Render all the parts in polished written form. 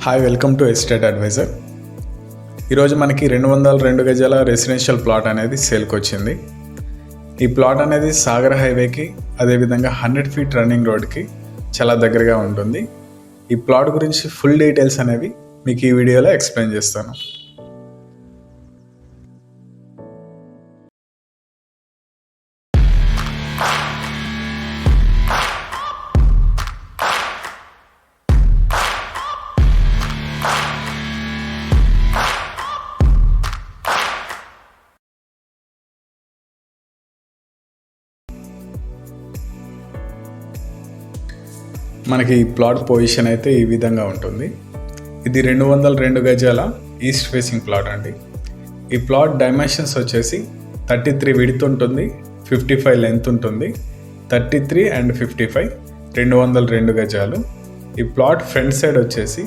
Hi, welcome to estate advisor. ఈరోజు మనకి 202 గజాల రెసిడెన్షియల్ ప్లాట్ అనేది సేల్కి వచ్చింది. ఈ ప్లాట్ అనేది సాగర్ హైవేకి అదేవిధంగా 100 ఫీట్ రన్నింగ్ రోడ్కి చాలా దగ్గరగా ఉంటుంది. ఈ ప్లాట్ గురించి ఫుల్ డీటెయిల్స్ అనేవి మీకు ఈ వీడియోలో ఎక్స్ప్లెయిన్ చేస్తాను. మనకి ఈ ప్లాట్ పొజిషన్ అయితే ఈ విధంగా ఉంటుంది. ఇది 202 గజాల ఈస్ట్ ఫేసింగ్ ప్లాట్ అండి. ఈ ప్లాట్ డైమెన్షన్స్ వచ్చేసి 33 విడ్త్ ఉంటుంది, 55 లెంత్ ఉంటుంది. 33 అండ్ 55 202 గజాలు. ఈ ప్లాట్ ఫ్రంట్ సైడ్ వచ్చేసి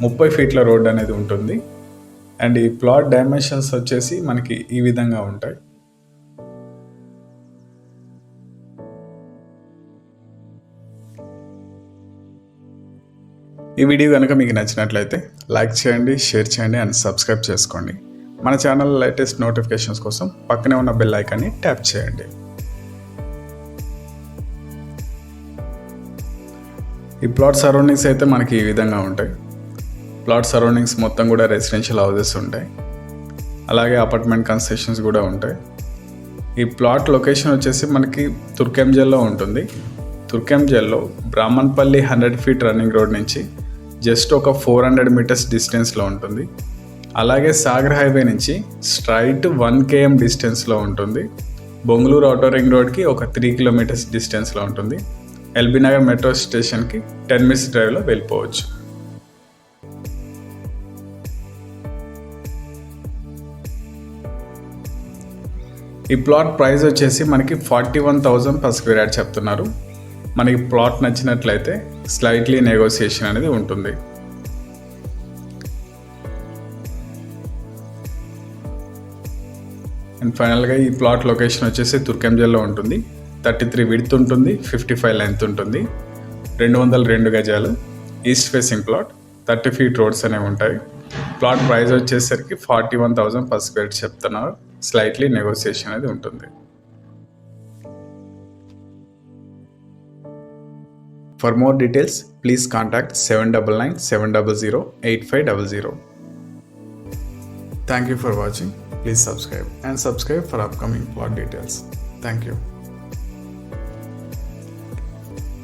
30 ఫీట్ల రోడ్ అనేది ఉంటుంది. అండ్ ఈ ప్లాట్ డైమెన్షన్స్ వచ్చేసి మనకి ఈ విధంగా ఉంటాయి. ఈ వీడియో కనుక మీకు నచ్చినట్లయితే లైక్ చేయండి, షేర్ చేయండి అండ్ సబ్స్క్రైబ్ చేసుకోండి. మన ఛానల్ లేటెస్ట్ నోటిఫికేషన్స్ కోసం పక్కనే ఉన్న బెల్ ఐకాన్ని ట్యాప్ చేయండి. ఈ ప్లాట్ సరౌండింగ్స్ అయితే మనకి ఈ విధంగా ఉంటాయి. ప్లాట్ సరౌండింగ్స్ మొత్తం కూడా రెసిడెన్షియల్ హౌసెస్ ఉంటాయి, అలాగే అపార్ట్మెంట్ కన్స్ట్రక్షన్స్ కూడా ఉంటాయి. ఈ ప్లాట్ లొకేషన్ వచ్చేసి మనకి తుర్కెంజల్లో ఉంటుంది. తుర్కెంజల్లో బ్రాహ్మణపల్లి 100 ఫీట్ రన్నింగ్ రోడ్ నుంచి జస్ట్ ఒక 400 మీటర్స్ డిస్టెన్స్లో ఉంటుంది. అలాగే సాగర్ హైవే నుంచి స్ట్రైట్ 1 km డిస్టెన్స్లో ఉంటుంది. బొంగళూరు ఆటో రింగ్ రోడ్కి ఒక 3 కిలోమీటర్స్ డిస్టెన్స్లో ఉంటుంది. ఎల్బీ నగర్ మెట్రో స్టేషన్కి 10 మినిట్స్ డ్రైవ్లో వెళ్ళిపోవచ్చు. ఈ ప్లాట్ ప్రైస్ వచ్చేసి మనకి 41,000 per square yard చెప్తున్నారు. మనకి ప్లాట్ నచ్చినట్లయితే స్లైట్లీ నెగోసియేషన్ అనేది ఉంటుంది. అండ్ ఫైనల్గా ఈ ప్లాట్ లొకేషన్ వచ్చేసి తుర్కెంజల్లో ఉంటుంది. 33 విడ్త్ ఉంటుంది, 55 లెంత్ ఉంటుంది. 202 గజాలు east facing plot, 30 feet roads అనేవి ఉంటాయి. ప్లాట్ ప్రైస్ వచ్చేసరికి 41,000 per square yard చెప్తున్నారు. స్లైట్లీ నెగోసియేషన్ అనేది ఉంటుంది. For more details, please contact 7997008500. Thank you for watching. Please subscribe and subscribe for upcoming plot details. Thank you.